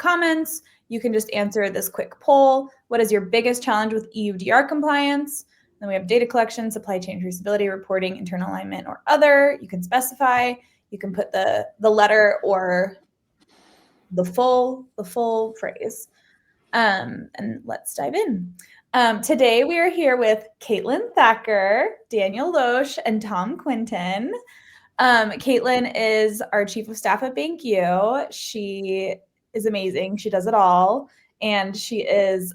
comments. You can just answer this quick poll. What is your biggest challenge with EUDR compliance? Then we have data collection, supply chain traceability, reporting, internal alignment, or other. You can specify. You can put the letter or the full phrase. And let's dive in. Today we are here with Caitlin Thacker, Daniel Loesch, and Tom Quinton. Caitlin is our Chief of Staff at BankU. She is amazing. She does it all. And she is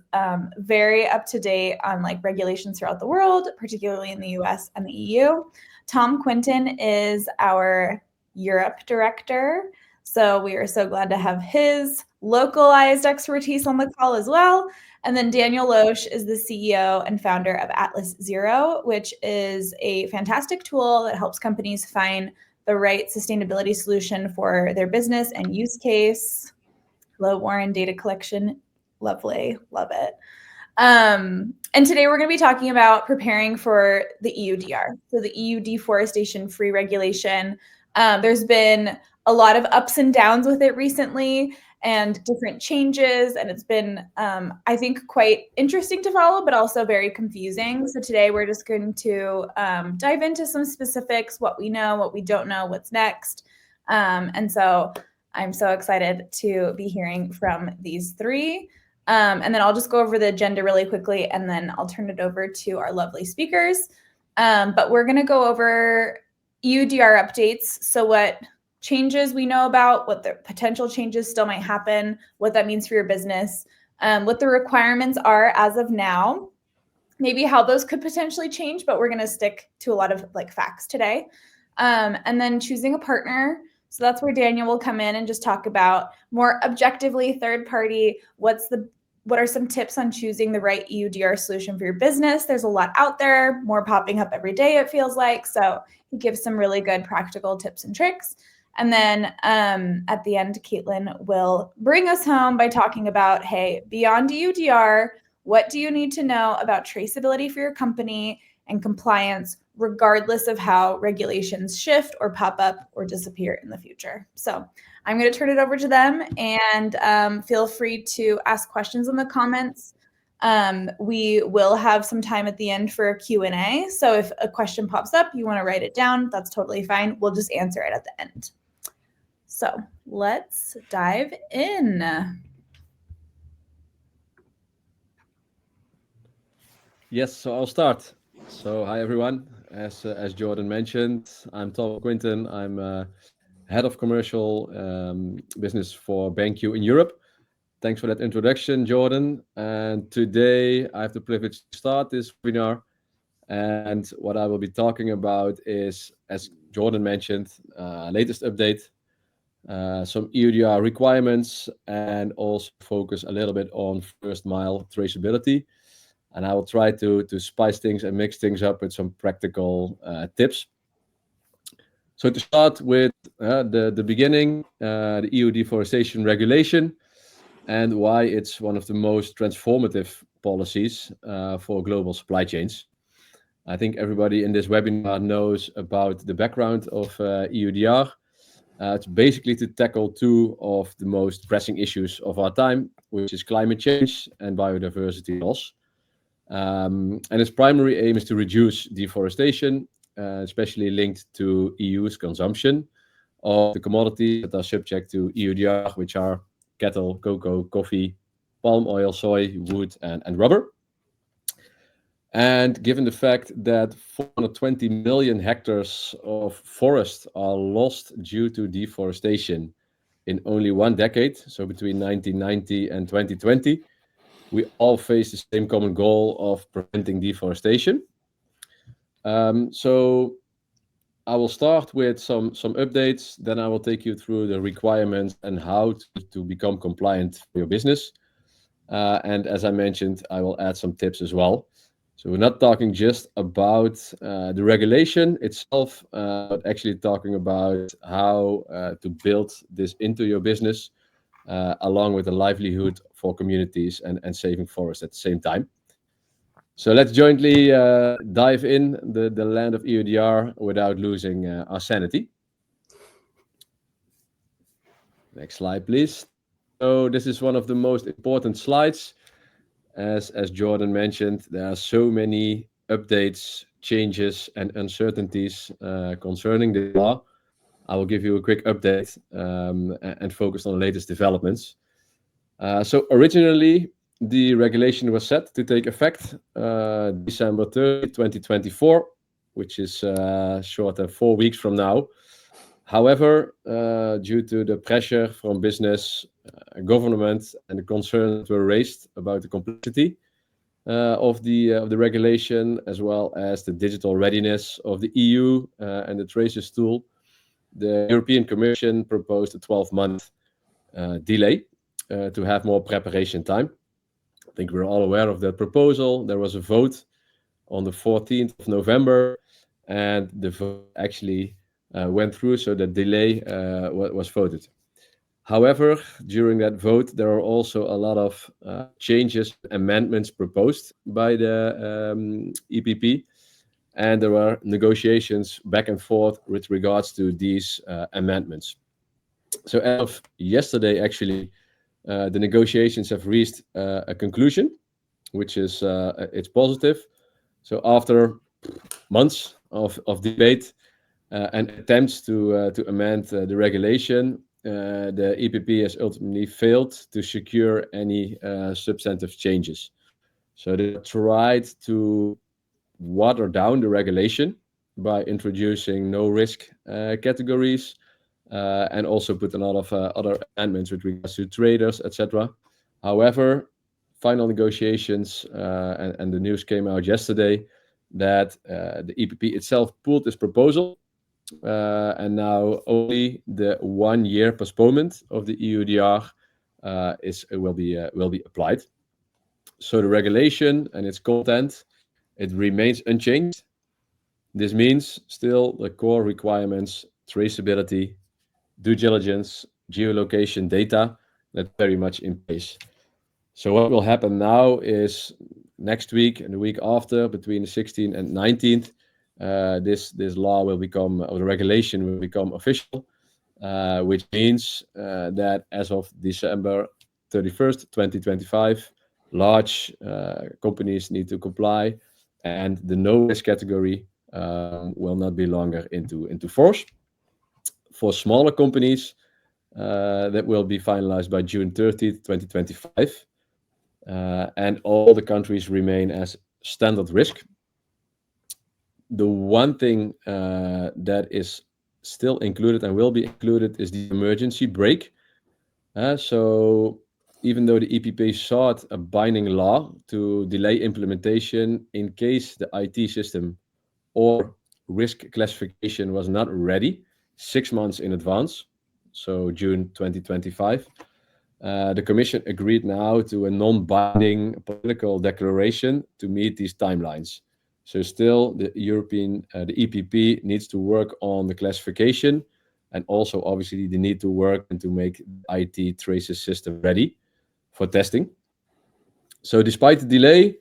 very up to date on like regulations throughout the world, particularly in the US and the EU. Tom Quinton is our Europe director. So we are so glad to have his localized expertise on the call as well. And then Daniel Loesch is the CEO and founder of Atlas Zero, which is a fantastic tool that helps companies find the right sustainability solution for their business and use case. Hello, Warren, data collection. Lovely, love it. And today we're going to be talking about preparing for the EUDR, so the EU Deforestation Free Regulation. There's been a lot of ups and downs with it recently and different changes, and it's been, I think, quite interesting to follow, but also very confusing. So today we're just going to dive into some specifics, what we know, what we don't know, what's next. And so I'm so excited to be hearing from these three. And then I'll just go over the agenda really quickly, and then I'll turn it over to our lovely speakers. But we're going to go over EUDR updates. So what changes we know about, what the potential changes still might happen, what that means for your business, what the requirements are as of now, maybe how those could potentially change, but we're going to stick to a lot of like facts today. And then choosing a partner. So that's where Daniel will come in and just talk about more objectively third party, what are some tips on choosing the right EUDR solution for your business? There's a lot out there, more popping up every day, it feels like. So he gives some really good practical tips and tricks. And then at the end, Caitlin will bring us home by talking about, hey, beyond EUDR, what do you need to know about traceability for your company and compliance, regardless of how regulations shift or pop up or disappear in the future? So I'm going to turn it over to them, and feel free to ask questions in the comments. We will have some time at the end for a Q&A. So if a question pops up, you want to write it down, that's totally fine. We'll just answer it at the end. So let's dive in. Yes, so I'll start. So hi everyone. As Jordan mentioned, I'm Tom Quinton. I'm head of commercial business for BankU in Europe. Thanks for that introduction, Jordan. And today I have the privilege to start this webinar. And what I will be talking about is, as Jordan mentioned, latest update, some EUDR requirements, and also focus a little bit on first mile traceability. And I will try to spice things and mix things up with some practical tips. So to start with the beginning, the EU Deforestation Regulation, and why it's one of the most transformative policies for global supply chains. I think everybody in this webinar knows about the background of EUDR. It's basically to tackle two of the most pressing issues of our time, which is climate change and biodiversity loss. And its primary aim is to reduce deforestation, especially linked to EU's consumption of the commodities that are subject to EUDR, which are cattle, cocoa, coffee, palm oil, soy, wood, and rubber. And given the fact that 420 million hectares of forest are lost due to deforestation in only one decade, so between 1990 and 2020, we all face the same common goal of preventing deforestation. So I will start with some updates, then I will take you through the requirements and how to become compliant for your business. And as I mentioned, I will add some tips as well. So we're not talking just about the regulation itself, but actually talking about how to build this into your business, along with a livelihood for communities and saving forests at the same time. So let's jointly dive in the land of EUDR without losing our sanity. Next slide, please. So this is one of the most important slides. As Jordan mentioned, there are so many updates, changes, and uncertainties concerning this law. I will give you a quick update and focus on the latest developments. So originally, the regulation was set to take effect December 30, 2024, which is short of 4 weeks from now. However, due to the pressure from business, government, and the concerns that were raised about the complexity of the regulation, as well as the digital readiness of the EU and the Traces tool, the European Commission proposed a 12-month delay to have more preparation time. I think we're all aware of that proposal. There was a vote on the 14th of November, and the vote actually went through, so the delay was voted. However, during that vote, there are also a lot of changes, amendments proposed by the EPP, and there were negotiations back and forth with regards to these amendments. So as of yesterday, actually, the negotiations have reached a conclusion, which is it's positive. So after months of debate and attempts to amend the regulation, the EPP has ultimately failed to secure any substantive changes. So they tried to water down the regulation by introducing no risk categories and also put a lot of other amendments with regards to traders, etc. However, final negotiations and the news came out yesterday that the EPP itself pulled this proposal, and now only the 1 year postponement of the EUDR will be applied. So the regulation and its content, it remains unchanged. This means still the core requirements, traceability, due diligence, geolocation data, that's very much in place. So what will happen now is next week and the week after, between the 16th and 19th, this law will become, or the regulation will become official, which means that as of December 31st, 2025, large companies need to comply, and the no risk category will not be longer into force. For smaller companies, that will be finalized by June 30th, 2025. And all the countries remain as standard risk. The one thing that is still included and will be included is the emergency brake. So even though the EPP sought a binding law to delay implementation in case the IT system or risk classification was not ready 6 months in advance, so June 2025, the Commission agreed now to a non-binding political declaration to meet these timelines. So still, the EPP needs to work on the classification, and also obviously they need to work and to make the IT traces system ready for testing. So despite the delay,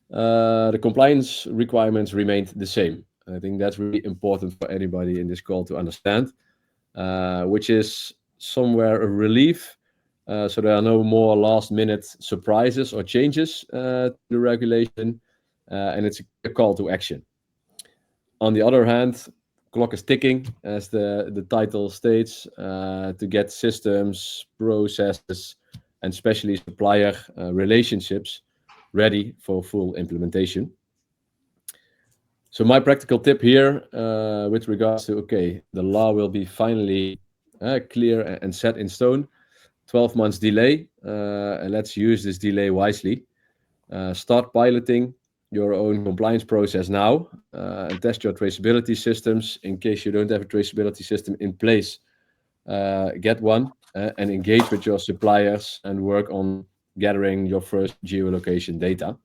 the compliance requirements remained the same. I think that's really important for anybody in this call to understand, which is somewhere a relief. So there are no more last-minute surprises or changes to the regulation, and it's a call to action. On the other hand, clock is ticking, as the title states, to get systems, processes, and especially supplier relationships ready for full implementation. So my practical tip here with regards to, the law will be finally clear and set in stone, 12 months delay, and let's use this delay wisely. Start piloting your own compliance process now and test your traceability systems. In case you don't have a traceability system in place, get one and engage with your suppliers and work on gathering your first geolocation data.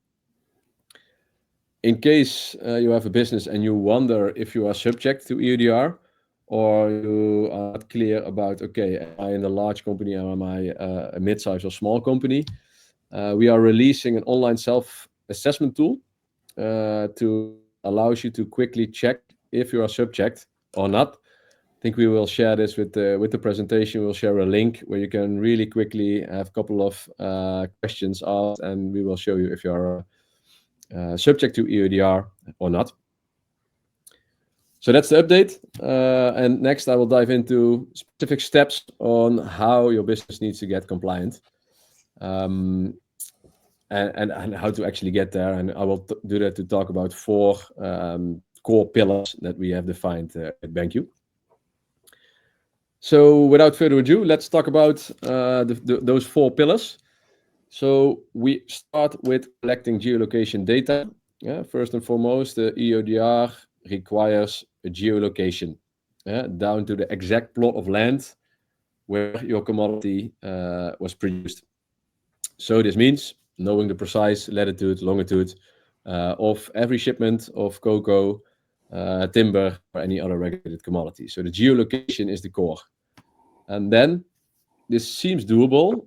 In case you have a business and you wonder if you are subject to EUDR, or you are not clear about, am I in a large company or am I a mid-size or small company? We are releasing an online self-assessment tool to allow you to quickly check if you are subject or not. think we will share this with the presentation. We'll share a link where you can really quickly have a couple of questions asked, and we will show you if you are subject to EUDR or not. So that's the update. And next I will dive into specific steps on how your business needs to get compliant. And how to actually get there. And I will do that to talk about 4 core pillars that we have defined at BenQ. So without further ado, let's talk about those 4 pillars. So we start with collecting geolocation data. First and foremost, the EUDR requires a geolocation down to the exact plot of land where your commodity was produced. So this means knowing the precise latitude, longitude of every shipment of cocoa, timber, or any other regulated commodity. So the geolocation is the core. And then this seems doable.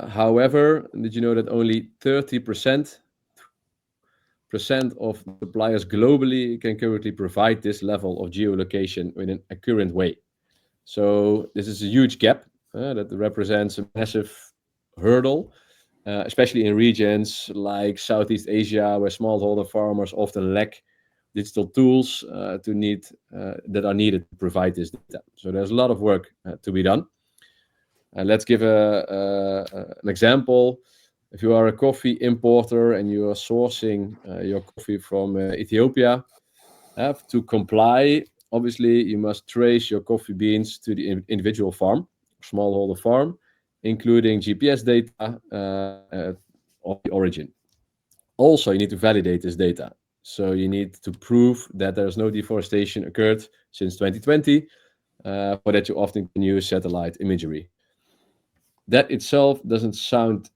However, did you know that only 30% of suppliers globally can currently provide this level of geolocation in an accurate way? So this is a huge gap that represents a massive hurdle, especially in regions like Southeast Asia, where smallholder farmers often lack digital tools that are needed to provide this data. So there's a lot of work to be done. Let's give an example. If you are a coffee importer and you are sourcing your coffee from Ethiopia, to comply, obviously you must trace your coffee beans to the individual farm, smallholder farm, including GPS data of the origin. Also, you need to validate this data. So you need to prove that there is no deforestation occurred since 2020, for that you often can use satellite imagery. That itself doesn't sound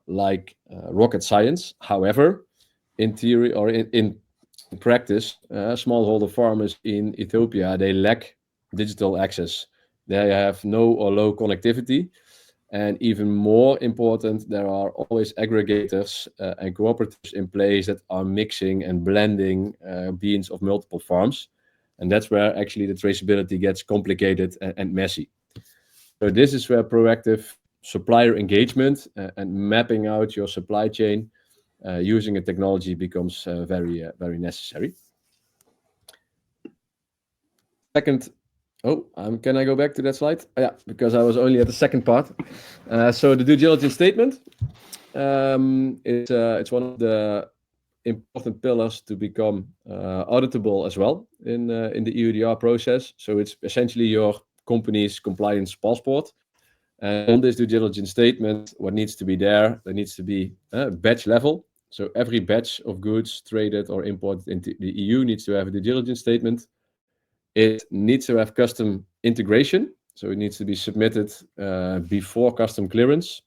like rocket science. However, in theory or in practice, smallholder farmers in Ethiopia, they lack digital access. They have no or low connectivity. And even more important, there are always aggregators and cooperatives in place that are mixing and blending beans of multiple farms. And that's where actually the traceability gets complicated and messy. So this is where proactive supplier engagement and mapping out your supply chain using a technology becomes very necessary. Second, can I go back to that slide? Yeah, because I was only at the second part. So the due diligence statement, it's one of the important pillars to become auditable as well in the EUDR process. So it's essentially your company's compliance passport. And on this due diligence statement, what needs to be there needs to be batch level. So every batch of goods traded or imported into the EU needs to have a due diligence statement. It needs to have custom integration. So it needs to be submitted before custom clearance,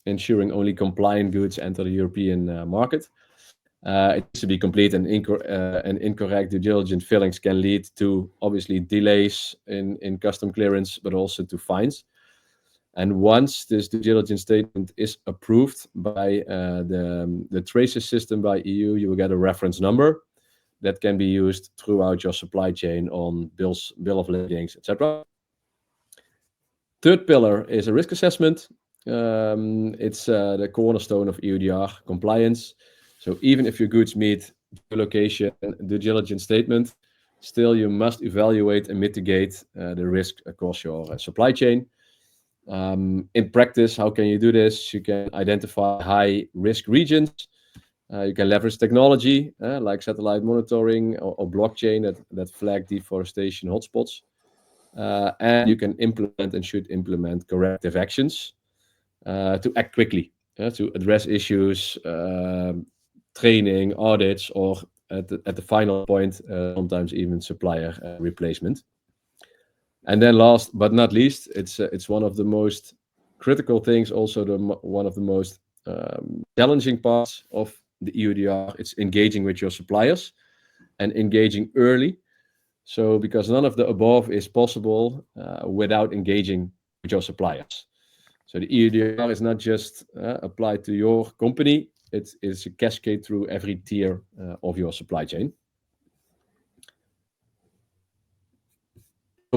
ensuring only compliant goods enter the European market. It needs to be complete, and incorrect due diligence fillings can lead to obviously delays in custom clearance, but also to fines. And once this due diligence statement is approved by the traces system by EU, you will get a reference number that can be used throughout your supply chain on bill of ladings, etc. Third pillar is a risk assessment. It's the cornerstone of EUDR compliance. So even if your goods meet geolocation due diligence statement, still you must evaluate and mitigate the risk across your supply chain. In practice, how can you do this? You can identify high risk regions. You can leverage technology like satellite monitoring or blockchain that flag deforestation hotspots. And you can implement and should implement corrective actions to act quickly, to address issues, training, audits, or at the final point, sometimes even supplier replacement. And then last but not least, it's one of the most critical things, also one of the most challenging parts of the EUDR. It's engaging with your suppliers and engaging early. So because none of the above is possible without engaging with your suppliers. So the EUDR is not just applied to your company, it's a cascade through every tier of your supply chain.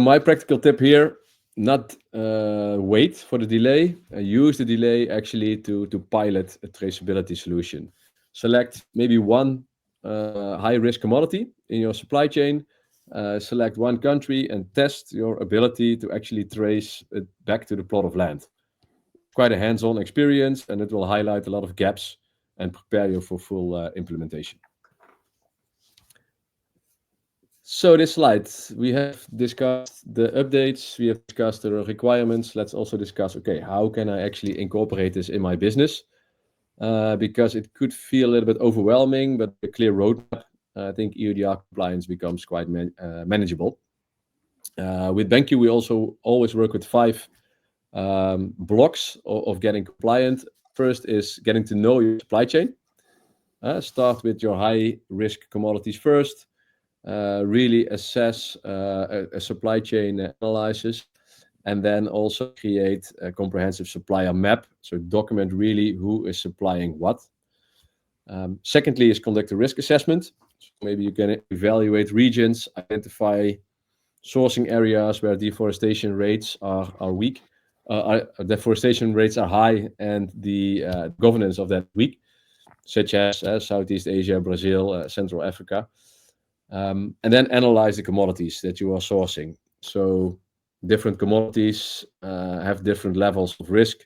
my practical tip here, not wait for the delay, use the delay actually to pilot a traceability solution. Select maybe one high-risk commodity in your supply chain, select one country and test your ability to actually trace it back to the plot of land. Quite a hands-on experience, and it will highlight a lot of gaps and prepare you for full implementation. So this slide, we have discussed the updates, we have discussed the requirements. Let's also discuss, okay, how can I actually incorporate this in my business? Because it could feel a little bit overwhelming, but a clear roadmap, I think EUDR compliance becomes quite manageable. With BenQ, we also always work with 5 blocks of getting compliant. First is getting to know your supply chain. Start with your high-risk commodities first. Really assess a supply chain analysis, and then also create a comprehensive supplier map. So document really who is supplying what. Secondly is conduct a risk assessment. So maybe you can evaluate regions, identify sourcing areas where deforestation rates are weak, deforestation rates are high, and the governance of that weak, such as Southeast Asia, Brazil, Central Africa. And then analyze the commodities that you are sourcing. So different commodities have different levels of risk.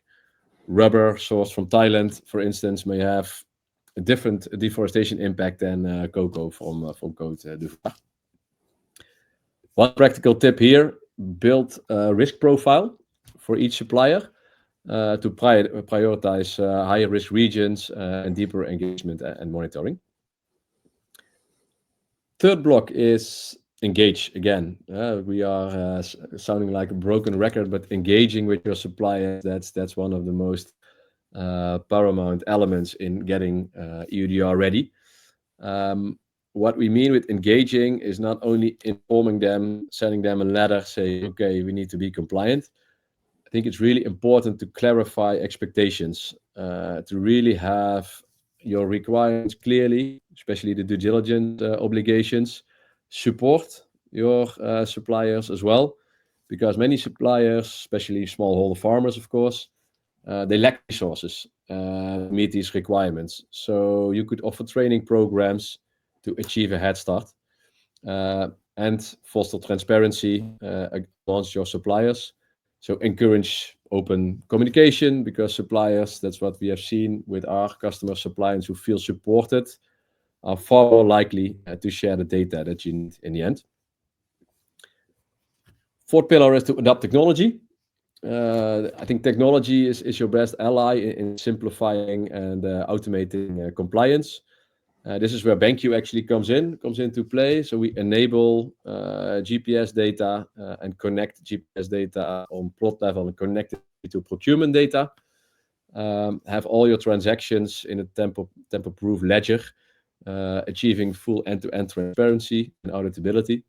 Rubber sourced from Thailand, for instance, may have a different deforestation impact than cocoa from Côte d'Ivoire. One practical tip here, build a risk profile for each supplier to prioritize higher risk regions and deeper engagement and monitoring. Third block is engage again. We are sounding like a broken record, but engaging with your suppliers, that's one of the most paramount elements in getting EUDR ready. What we mean with engaging is not only informing them, sending them a letter saying, okay, we need to be compliant. I think it's really important to clarify expectations, to really have your requirements clearly, especially the due diligence obligations, support your suppliers as well, because many suppliers, especially smallholder farmers, of course, they lack resources to meet these requirements. So you could offer training programs to achieve a head start and foster transparency amongst your suppliers. So encourage open communication, because suppliers, that's what we have seen with our customer suppliers who feel supported, are far more likely to share the data that you need in the end. Fourth pillar is to adopt technology. I think technology is your best ally in simplifying and automating compliance. This is where BenQ actually comes into play. So we enable GPS data and connect GPS data on plot level and connect it to procurement data. Have all your transactions in a tamper-proof ledger, achieving full end-to-end transparency and auditability,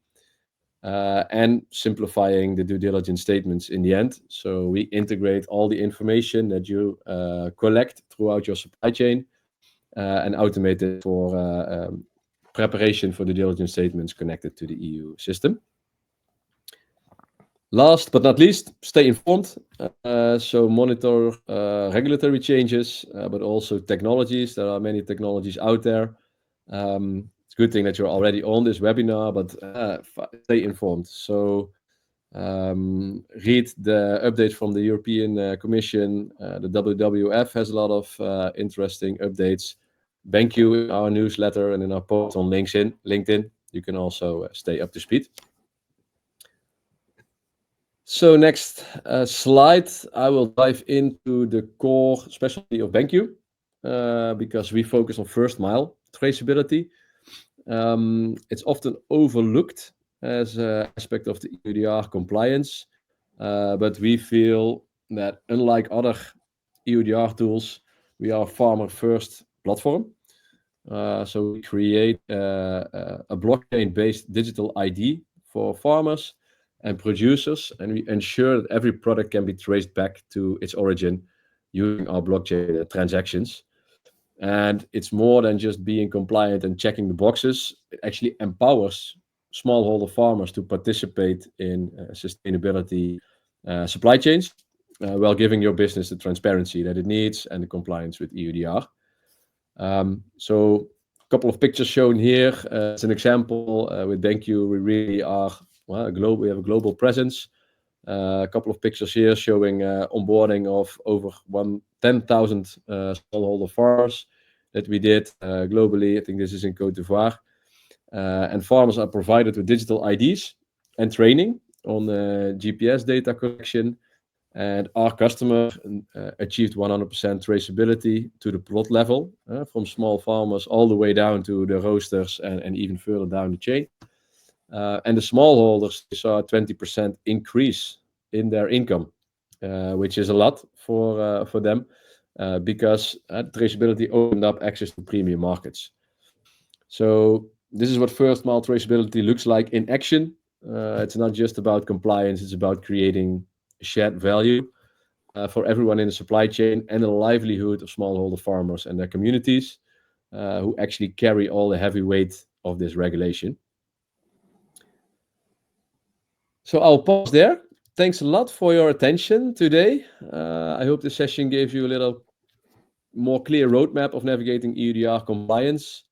and simplifying the due diligence statements in the end. So we integrate all the information that you collect throughout your supply chain and automate it for preparation for the diligence statements connected to the EU system. Last but not least, stay informed. So monitor regulatory changes, but also technologies. There are many technologies out there. It's a good thing that you're already on this webinar, but stay informed. So read the update from the European Commission. The WWF has a lot of interesting updates. BenQ in our newsletter and in our post on LinkedIn. You can also stay up to speed. So next slide, I will dive into the core specialty of BenQ because we focus on first mile traceability. It's often overlooked as an aspect of the EUDR compliance, but we feel that unlike other EUDR tools, we are a farmer-first platform. So we create a blockchain-based digital ID for farmers and producers, and we ensure that every product can be traced back to its origin using our blockchain transactions. And it's more than just being compliant and checking the boxes. It actually empowers smallholder farmers to participate in sustainability supply chains, while giving your business the transparency that it needs and the compliance with EUDR. So a couple of pictures shown here. As an example, with BenQ, we really are we have a global presence. A couple of pictures here showing onboarding of over 10,000 smallholder farmers that we did globally. I think this is in Côte d'Ivoire. And farmers are provided with digital IDs and training on GPS data collection. And our customer achieved 100% traceability to the plot level, from small farmers all the way down to the roasters and even further down the chain. And the smallholders saw a 20% increase in their income, which is a lot for them, because traceability opened up access to premium markets. So this is what first mile traceability looks like in action. It's not just about compliance, it's about creating shared value for everyone in the supply chain and the livelihood of smallholder farmers and their communities, who actually carry all the heavy weight of this regulation. So I'll pause there. Thanks a lot for your attention today. I hope this session gave you a little more clear roadmap of navigating EUDR compliance.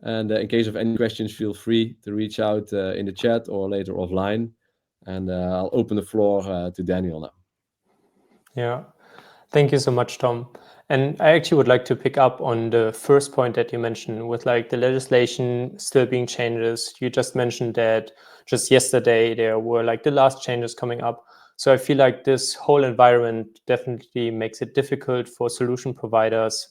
And in case of any questions, feel free to reach out in the chat or later offline. And I'll open the floor to Daniel now. Yeah, thank you so much, Tom. And I actually would like to pick up on the first point that you mentioned with like the legislation still being changes. You just mentioned that just yesterday there were like the last changes coming up. So I feel like this whole environment definitely makes it difficult for solution providers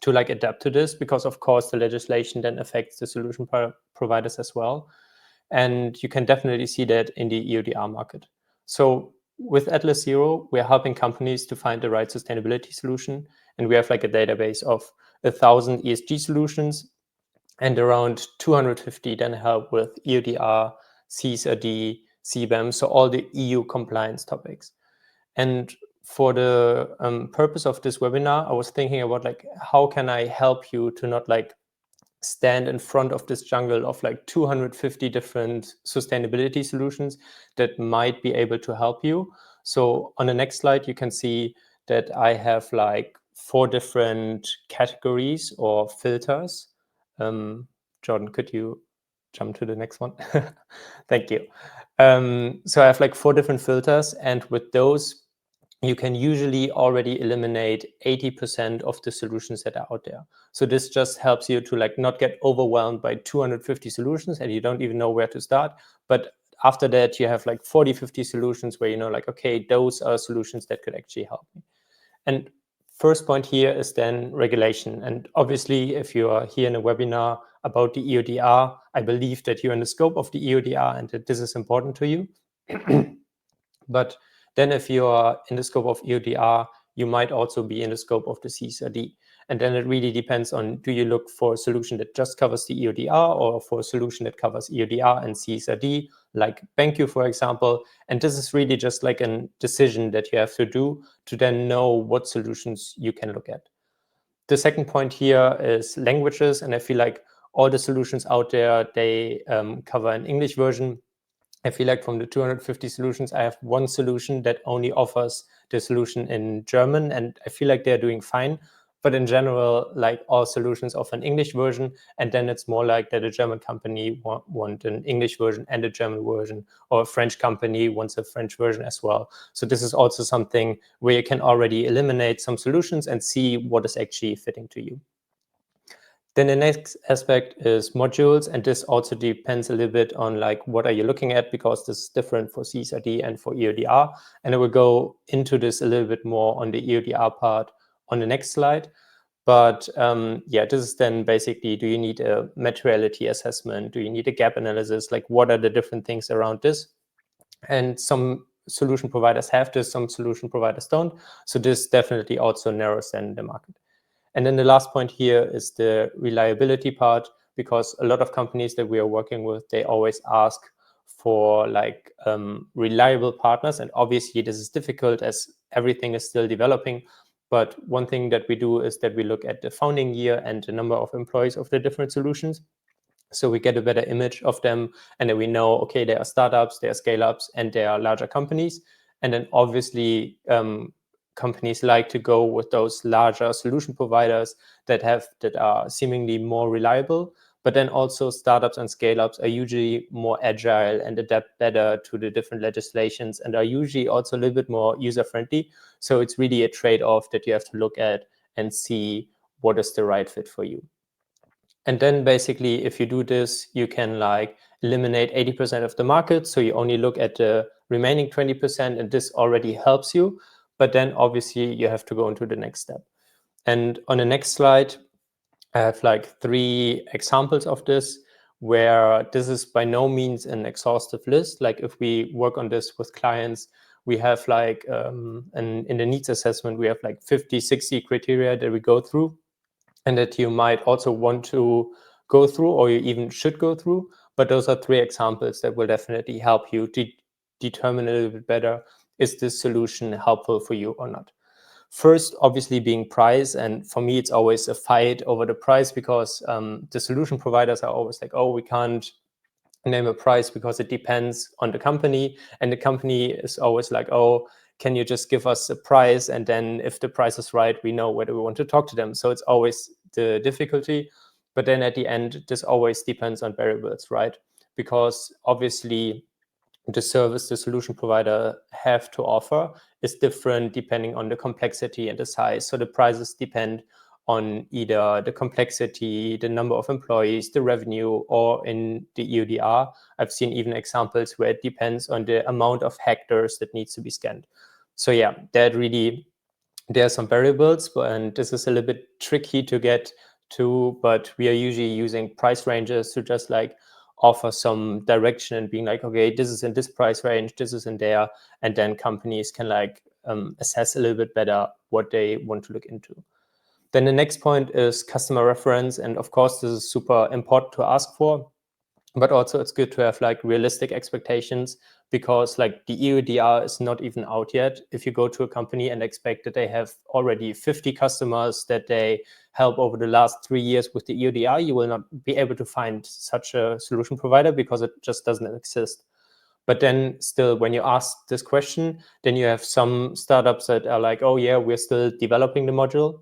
to like adapt to this, because of course the legislation then affects the solution providers as well. And you can definitely see that in the EUDR market. So with Atlas Zero, we're helping companies to find the right sustainability solution. And we have like a database of 1,000 ESG solutions, and around 250 then help with EUDR, CSRD, CBAM, so all the EU compliance topics. And for the purpose of this webinar, I was thinking about like, how can I help you to not like stand in front of this jungle of like 250 different sustainability solutions that might be able to help you. So on the next slide, you can see that I have like 4 different categories or filters. Jordan, could you jump to the next one? Thank you. So I have like 4 different filters, and with those, you can usually already eliminate 80% of the solutions that are out there. So this just helps you to like not get overwhelmed by 250 solutions and you don't even know where to start. But after that, you have like 40, 50 solutions where you know like, okay, those are solutions that could actually help me. And first point here is then regulation. And obviously, if you are here in a webinar about the EUDR, I believe that you're in the scope of the EUDR and that this is important to you. But then if you are in the scope of EUDR, you might also be in the scope of the CSRD. And then it really depends on, do you look for a solution that just covers the EUDR or for a solution that covers EUDR and CSRD, like BenQ, for example. And this is really just like a decision that you have to do to then know what solutions you can look at. The second point here is languages. And I feel like all the solutions out there, they cover an English version. I feel like from the 250 solutions, I have one solution that only offers the solution in German, and I feel like they're doing fine. But in general, like all solutions offer an English version, and then it's more like that a German company want an English version and a German version, or a French company wants a French version as well. So this is also something where you can already eliminate some solutions and see what is actually fitting to you. Then the next aspect is modules, and this also depends a little bit on like what are you looking at, because this is different for CSRD and for EUDR. And I will go into this a little bit more on the EUDR part on the next slide. But yeah, this is then basically, do you need a materiality assessment? Do you need a gap analysis? Like what are the different things around this? And some solution providers have this, some solution providers don't. So this definitely also narrows then the market. And then the last point here is the reliability part, because a lot of companies that we are working with, they always ask for like reliable partners. And obviously this is difficult as everything is still developing. But one thing that we do is that we look at the founding year and the number of employees of the different solutions. So we get a better image of them, and then we know, okay, there are startups, there are scale-ups, and there are larger companies. And then obviously companies like to go with those larger solution providers that are seemingly more reliable. But then also startups and scale-ups are usually more agile and adapt better to the different legislations and are usually also a little bit more user-friendly. So it's really a trade-off that you have to look at and see what is the right fit for you. And then basically, if you do this, you can like eliminate 80% of the market. So you only look at the remaining 20%, and this already helps you. But then obviously you have to go into the next step. And on the next slide, I have like 3 examples of this, where this is by no means an exhaustive list. Like if we work on this with clients, we have like in the needs assessment, we have like 50, 60 criteria that we go through, and that you might also want to go through, or you even should go through. But those are 3 examples that will definitely help you to determine a little bit better, is this solution helpful for you or not? First, obviously, being price. And for me, it's always a fight over the price, because the solution providers are always like, oh, we can't name a price because it depends on the company. And the company is always like, oh, can you just give us a price? And then if the price is right, we know whether we want to talk to them. So it's always the difficulty. But then at the end, this always depends on variables, right? Because obviously the service the solution provider have to offer is different depending on the complexity and the size. So the prices depend on either the complexity, the number of employees, the revenue, or in the EUDR, I've seen even examples where it depends on the amount of hectares that needs to be scanned. So yeah, there are some variables, and this is a little bit tricky to get to, but we are usually using price ranges to just like offer some direction and being like, okay, this is in this price range, this is in there, and then companies can like assess a little bit better what they want to look into. Then the next point is customer reference. And of course, this is super important to ask for, but also it's good to have like realistic expectations, because like the EUDR is not even out yet. If you go to a company and expect that they have already 50 customers that they help over the last 3 years with the EUDR, you will not be able to find such a solution provider, because it just doesn't exist. But then still, when you ask this question, then you have some startups that are like, oh yeah, we're still developing the module.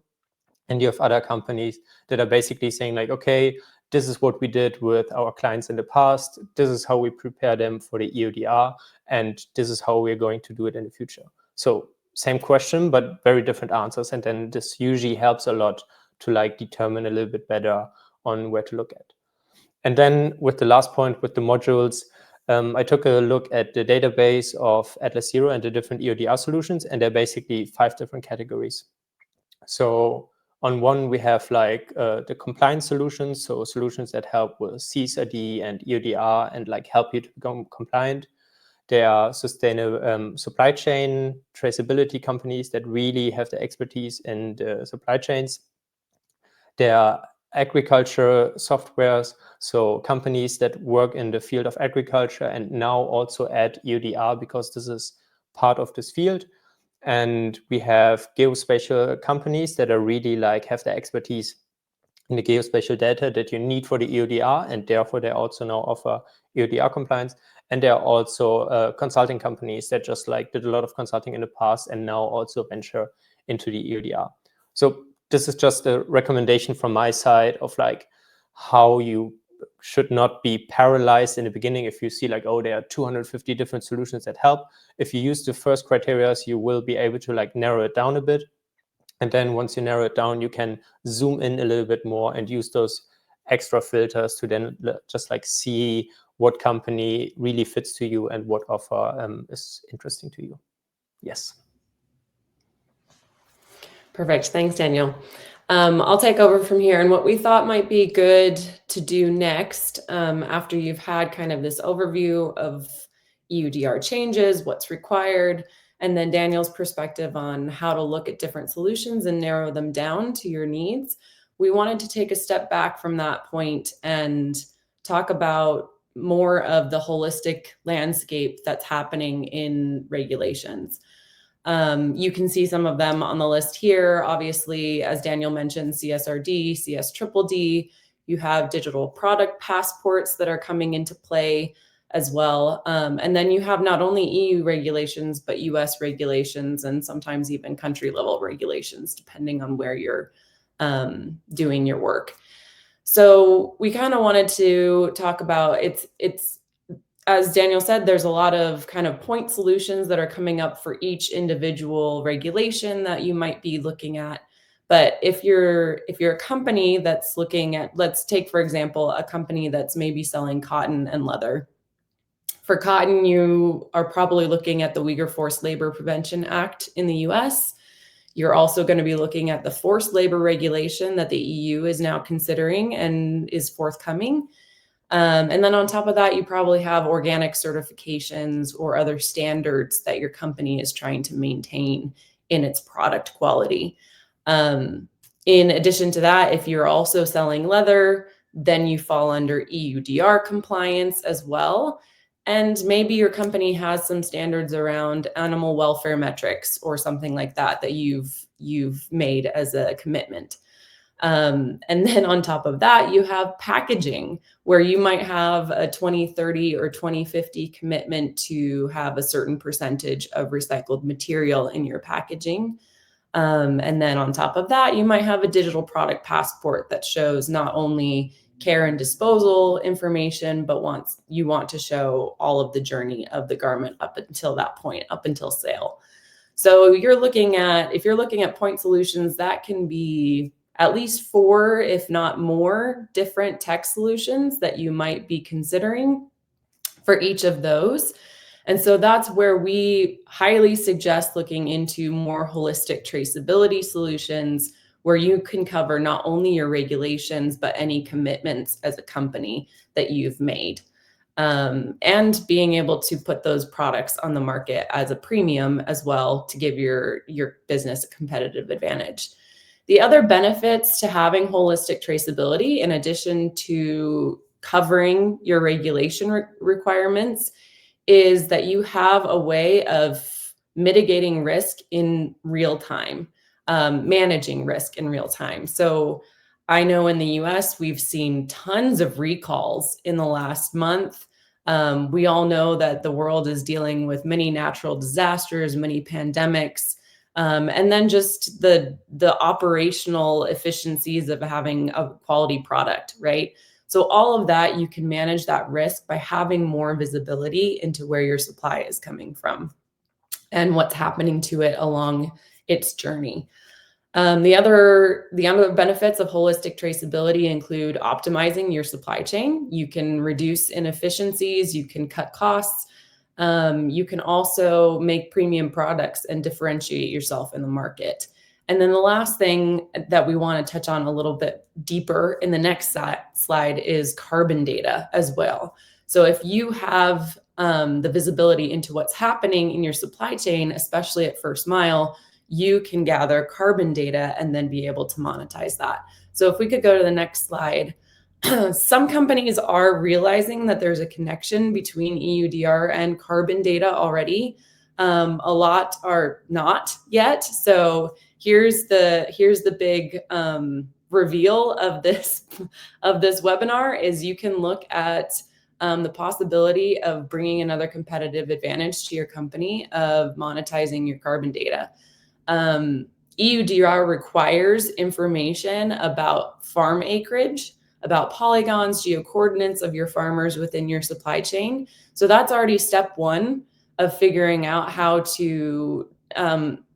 And you have other companies that are basically saying like, okay, this is what we did with our clients in the past. This is how we prepare them for the EUDR. And this is how we're going to do it in the future. So same question, but very different answers. And then this usually helps a lot to like determine a little bit better on where to look at. And then with the last point, with the modules, I took a look at the database of Atlas Zero and the different EUDR solutions, and there are basically 5 different categories. So on one, we have like the compliance solutions, so solutions that help with CSRD and EUDR and like help you to become compliant. There are sustainable supply chain traceability companies that really have the expertise in the supply chains. There are agriculture softwares, so companies that work in the field of agriculture and now also add EUDR, because this is part of this field. And we have geospatial companies that are really like have the expertise in the geospatial data that you need for the EUDR, and therefore they also now offer EUDR compliance. And there are also consulting companies that just like did a lot of consulting in the past and now also venture into the EUDR. So this is just a recommendation from my side of like how you should not be paralyzed in the beginning if you see like, oh, there are 250 different solutions that help. If you use the first criteria, you will be able to like narrow it down a bit. And then once you narrow it down, you can zoom in a little bit more and use those extra filters to then just like see what company really fits to you and what offer is interesting to you. Yes. Perfect. Thanks, Daniel. I'll take over from here. And what we thought might be good to do next, after you've had kind of this overview of EUDR changes, what's required, and then Daniel's perspective on how to look at different solutions and narrow them down to your needs, we wanted to take a step back from that point and talk about more of the holistic landscape that's happening in regulations. You can see some of them on the list here. Obviously, as Daniel mentioned, CSRD, CSDDD, You have digital product passports that are coming into play as well. And then you have not only EU regulations, but US regulations, and sometimes even country level regulations, depending on where you're doing your work. So we kind of wanted to talk about it's as Daniel said, there's a lot of kind of point solutions that are coming up for each individual regulation that you might be looking at. But if you're a company that's looking at, let's take, for example, a company that's maybe selling cotton and leather. For cotton, you are probably looking at the Uyghur Forced Labor Prevention Act in the US. You're also going to be looking at the forced labor regulation that the EU is now considering and is forthcoming. And then on top of that, you probably have organic certifications or other standards that your company is trying to maintain in its product quality. In addition to that, if you're also selling leather, then you fall under EUDR compliance as well. And maybe your company has some standards around animal welfare metrics or something like that that you've made as a commitment. And then on top of that, you have packaging, where you might have a 2030 or 2050 commitment to have a certain percentage of recycled material in your packaging. And then on top of that, you might have a digital product passport that shows not only care and disposal information, but you want to show all of the journey of the garment up until that point, up until sale. So if you're looking at point solutions, that can be at least 4, if not more, different tech solutions that you might be considering for each of those. And so that's where we highly suggest looking into more holistic traceability solutions, where you can cover not only your regulations, but any commitments as a company that you've made. And being able to put those products on the market as a premium as well to give your business a competitive advantage. The other benefits to having holistic traceability, in addition to covering your regulation requirements, is that you have a way of mitigating risk in real time, managing risk in real time. So I know in the US, we've seen tons of recalls in the last month. We all know that the world is dealing with many natural disasters, many pandemics, and then just the operational efficiencies of having a quality product, right? So all of that, you can manage that risk by having more visibility into where your supply is coming from and what's happening to it along its journey. The other benefits of holistic traceability include optimizing your supply chain. You can reduce inefficiencies, you can cut costs. You can also make premium products and differentiate yourself in the market. And then the last thing that we want to touch on a little bit deeper in the next slide is carbon data as well. So if you have the visibility into what's happening in your supply chain, especially at first mile, you can gather carbon data and then be able to monetize that. So if we could go to the next slide. Some companies are realizing that there's a connection between EUDR and carbon data already. A lot are not yet. So here's the big reveal of this webinar is you can look at the possibility of bringing another competitive advantage to your company of monetizing your carbon data. EUDR requires information about farm acreage, about polygons, geocoordinates of your farmers within your supply chain. So that's already step 1 of figuring out how to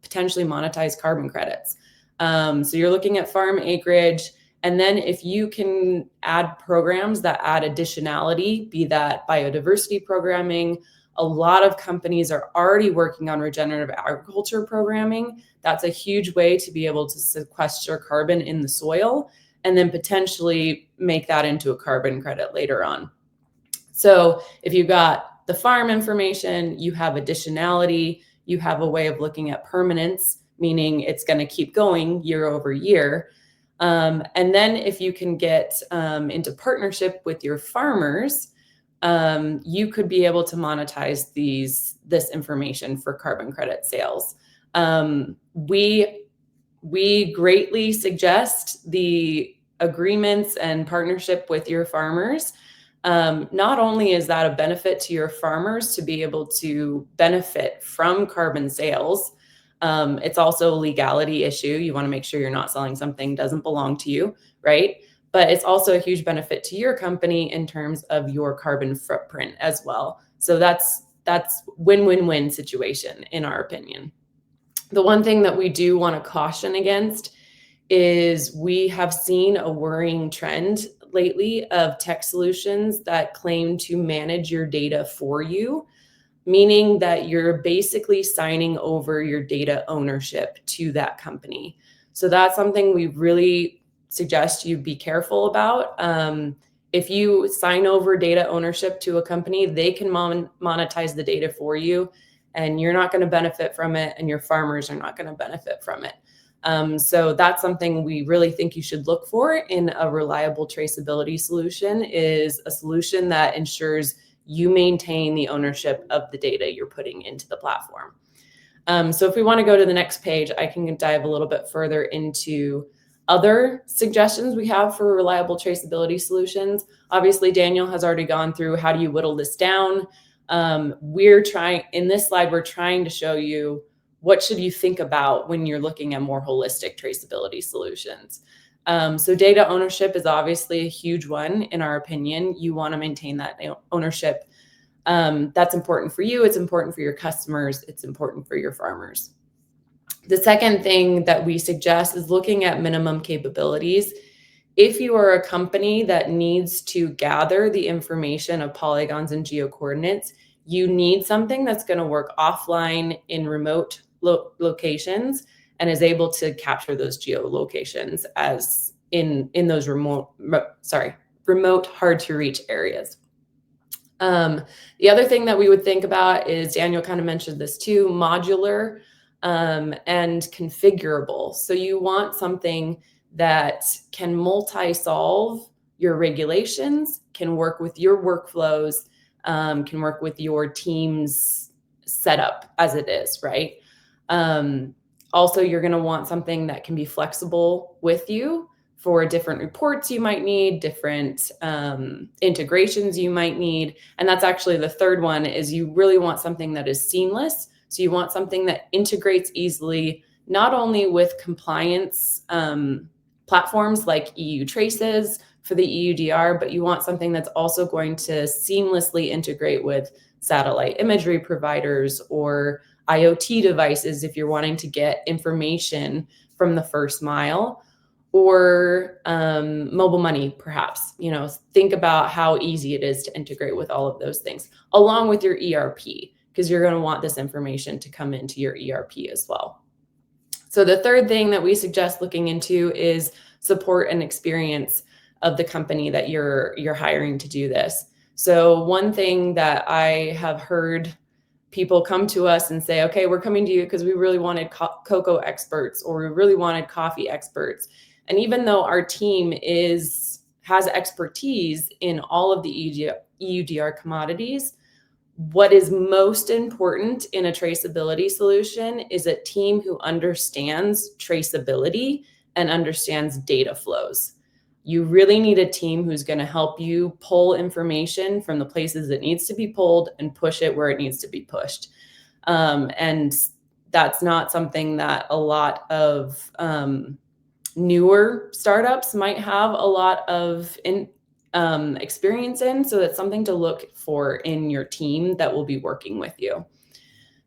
potentially monetize carbon credits. So you're looking at farm acreage, and then if you can add programs that add additionality, be that biodiversity programming, a lot of companies are already working on regenerative agriculture programming. That's a huge way to be able to sequester carbon in the soil and then potentially make that into a carbon credit later on. So if you've got the farm information, you have additionality, you have a way of looking at permanence, meaning it's going to keep going year over year. And then if you can get into partnership with your farmers, you could be able to monetize this information for carbon credit sales. We greatly suggest the agreements and partnership with your farmers, not only is that a benefit to your farmers to be able to benefit from carbon sales, it's also a legality issue. You want to make sure you're not selling something that doesn't belong to you, right? But it's also a huge benefit to your company in terms of your carbon footprint as well. So that's win-win-win situation, in our opinion. The one thing that we do want to caution against is we have seen a worrying trend lately of tech solutions that claim to manage your data for you, meaning that you're basically signing over your data ownership to that company. So that's something we really suggest you be careful about. If you sign over data ownership to a company, they can monetize the data for you, and you're not going to benefit from it, and your farmers are not going to benefit from it. So that's something we really think you should look for in a reliable traceability solution, is a solution that ensures you maintain the ownership of the data you're putting into the platform. So if we want to go to the next page, I can dive a little bit further into other suggestions we have for reliable traceability solutions. Obviously, Daniel has already gone through how do you whittle this down. In this slide, we're trying to show you what should you think about when you're looking at more holistic traceability solutions. So data ownership is obviously a huge one, in our opinion. You want to maintain that ownership. That's important for you. It's important for your customers. It's important for your farmers. The second thing that we suggest is looking at minimum capabilities. If you are a company that needs to gather the information of polygons and geocoordinates, you need something that's going to work offline in remote locations and is able to capture those geolocations as in those remote, hard to reach areas. The other thing that we would think about is, Daniel kind of mentioned this too, modular and configurable. So you want something that can multi-solve your regulations, can work with your workflows, can work with your team's setup as it is, right? Also, you're going to want something that can be flexible with you for different reports you might need, different integrations you might need. And that's actually the third one, is you really want something that is seamless. So you want something that integrates easily, not only with compliance platforms like EU Traces for the EUDR, but you want something that's also going to seamlessly integrate with satellite imagery providers or IoT devices if you're wanting to get information from the first mile, or mobile money, perhaps. Think about how easy it is to integrate with all of those things, along with your ERP, because you're going to want this information to come into your ERP as well. So the third thing that we suggest looking into is support and experience of the company that you're hiring to do this. So one thing that I have heard people come to us and say, okay, we're coming to you because we really wanted cocoa experts, or we really wanted coffee experts. And even though our team has expertise in all of the EUDR commodities, what is most important in a traceability solution is a team who understands traceability and understands data flows. You really need a team who's going to help you pull information from the places it needs to be pulled and push it where it needs to be pushed. And that's not something that a lot of newer startups might have a lot of experience in. So that's something to look for in your team that will be working with you.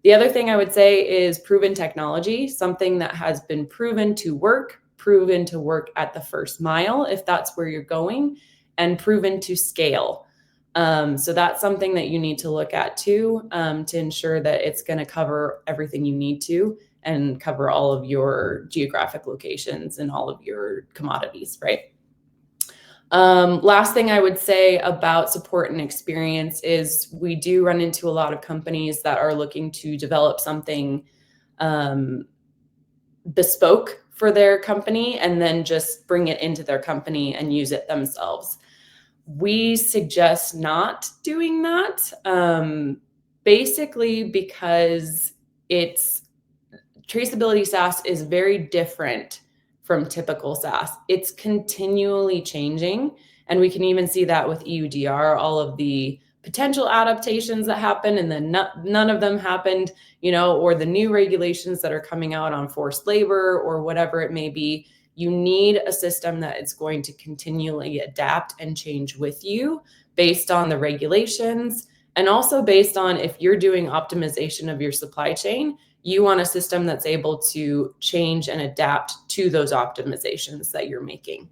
The other thing I would say is proven technology, something that has been proven to work at the first mile, if that's where you're going, and proven to scale. So that's something that you need to look at too, to ensure that it's going to cover everything you need to and cover all of your geographic locations and all of your commodities, right? Last thing I would say about support and experience is we do run into a lot of companies that are looking to develop something bespoke for their company and then just bring it into their company and use it themselves. We suggest not doing that, basically because traceability SaaS is very different from typical SaaS. It's continually changing. And we can even see that with EUDR, all of the potential adaptations that happen and then none of them happened, or the new regulations that are coming out on forced labor or whatever it may be. You need a system that is going to continually adapt and change with you based on the regulations, and also based on if you're doing optimization of your supply chain, you want a system that's able to change and adapt to those optimizations that you're making.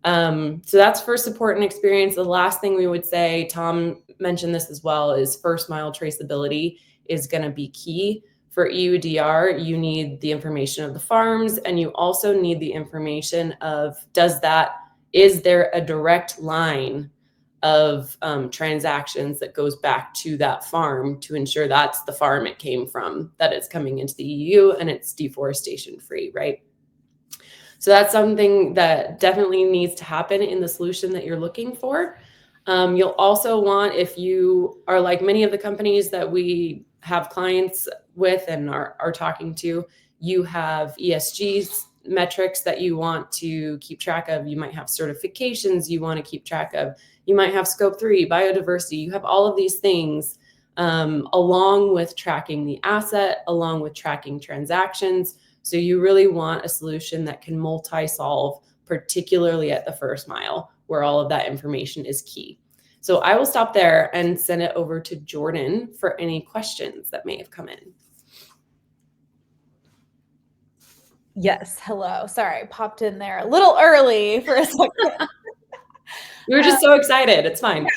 So that's for support and experience. The last thing we would say, Tom mentioned this as well, is first mile traceability is going to be key. For EUDR, you need the information of the farms, and you also need the information of, is there a direct line of transactions that goes back to that farm to ensure that's the farm it came from, that it's coming into the EU and it's deforestation free, right? So that's something that definitely needs to happen in the solution that you're looking for. You'll also want, if you are like many of the companies that we have clients with and are talking to, you have ESG metrics that you want to keep track of. You might have certifications you want to keep track of. You might have scope 3, biodiversity. You have all of these things along with tracking the asset, along with tracking transactions. So you really want a solution that can multi-solve, particularly at the first mile, where all of that information is key. So I will stop there and send it over to Jordan for any questions that may have come in. Yes, hello. Sorry, I popped in there a little early for a second. We were just so excited. It's fine.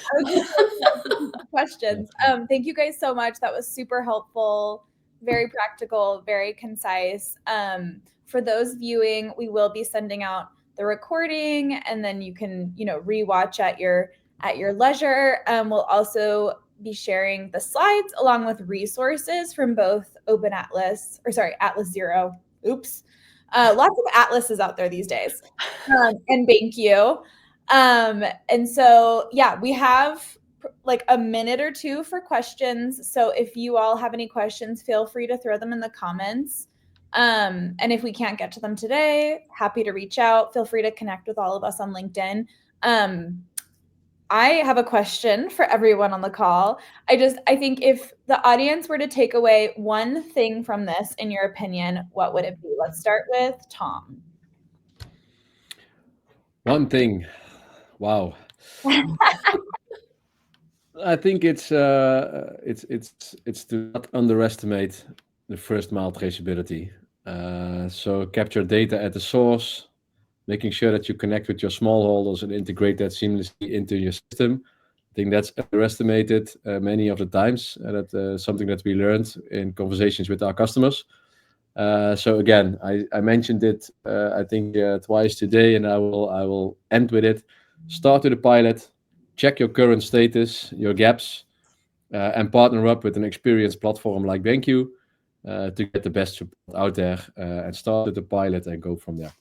Questions. Thank you guys so much. That was super helpful, very practical, very concise. For those viewing, we will be sending out the recording, and then you can, rewatch at your leisure. We'll also be sharing the slides along with resources from both Atlas Zero. Oops. Lots of atlases out there these days. And thank you. And so, yeah, we have like a minute or two for questions. So if you all have any questions, feel free to throw them in the comments. And if we can't get to them today, happy to reach out. Feel free to connect with all of us on LinkedIn. I have a question for everyone on the call. I think if the audience were to take away one thing from this, in your opinion, what would it be? Let's start with Tom. One thing. Wow. I think it's to not underestimate the first mile traceability. So capture data at the source, making sure that you connect with your smallholders and integrate that seamlessly into your system. I think that's underestimated many of the times. That's something that we learned in conversations with our customers. So again, I mentioned it, I think twice today, and I will end with it. Start with a pilot, check your current status, your gaps, and partner up with an experienced platform like BenQ to get the best support out there, and start with the pilot and go from there.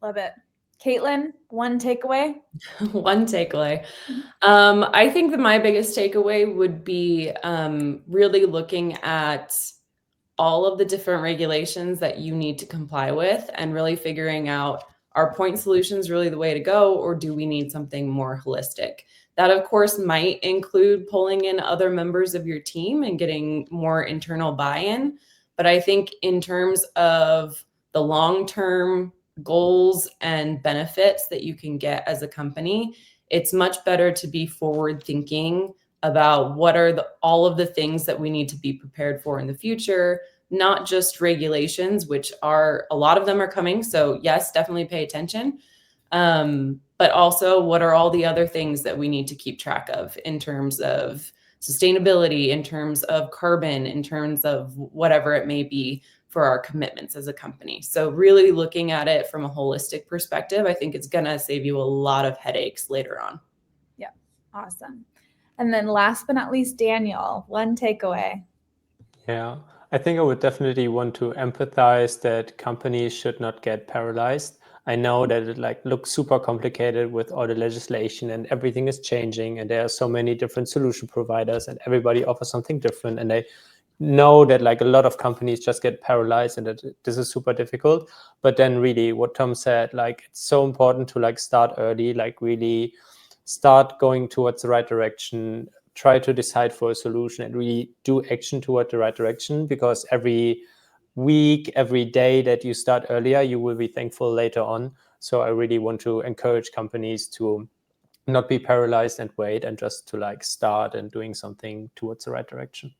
Love it. Caitlin, one takeaway? One takeaway. I think that my biggest takeaway would be really looking at all of the different regulations that you need to comply with and really figuring out, are point solutions really the way to go, or do we need something more holistic? That, of course, might include pulling in other members of your team and getting more internal buy-in. But I think in terms of the long-term goals and benefits that you can get as a company, it's much better to be forward thinking about what are all of the things that we need to be prepared for in the future, not just regulations, which are, a lot of them are coming. So yes, definitely pay attention. But also, what are all the other things that we need to keep track of in terms of sustainability, in terms of carbon, in terms of whatever it may be for our commitments as a company. So really looking at it from a holistic perspective, I think it's going to save you a lot of headaches later on. Yeah, awesome. And then last but not least, Daniel, one takeaway. Yeah, I think I would definitely want to empathize that companies should not get paralyzed. I know that it looks super complicated with all the legislation and everything is changing, and there are so many different solution providers and everybody offers something different, and I know that like a lot of companies just get paralyzed and that this is super difficult. But then really what Tom said, like it's so important to like start early, like really start going towards the right direction, try to decide for a solution and really do action toward the right direction, because every week, every day that you start earlier, you will be thankful later on. So I really want to encourage companies to not be paralyzed and wait, and just to like start and doing something towards the right direction.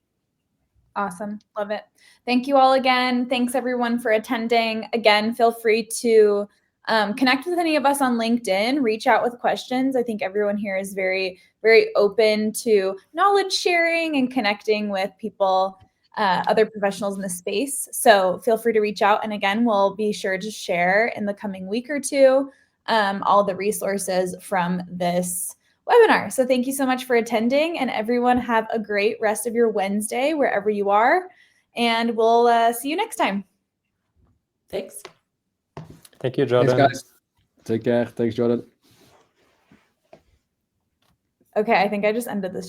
Awesome. Love it. Thank you all again. Thanks everyone for attending. Again, feel free to connect with any of us on LinkedIn, reach out with questions. I think everyone here is very, very open to knowledge sharing and connecting with people, other professionals in the space. So feel free to reach out. And again, we'll be sure to share in the coming week or two all the resources from this webinar. So thank you so much for attending, and everyone have a great rest of your Wednesday wherever you are, and we'll see you next time. Thanks. Thank you, Jordan. Thanks, guys. Take care. Thanks, Jordan. Okay, I think I just ended the stream.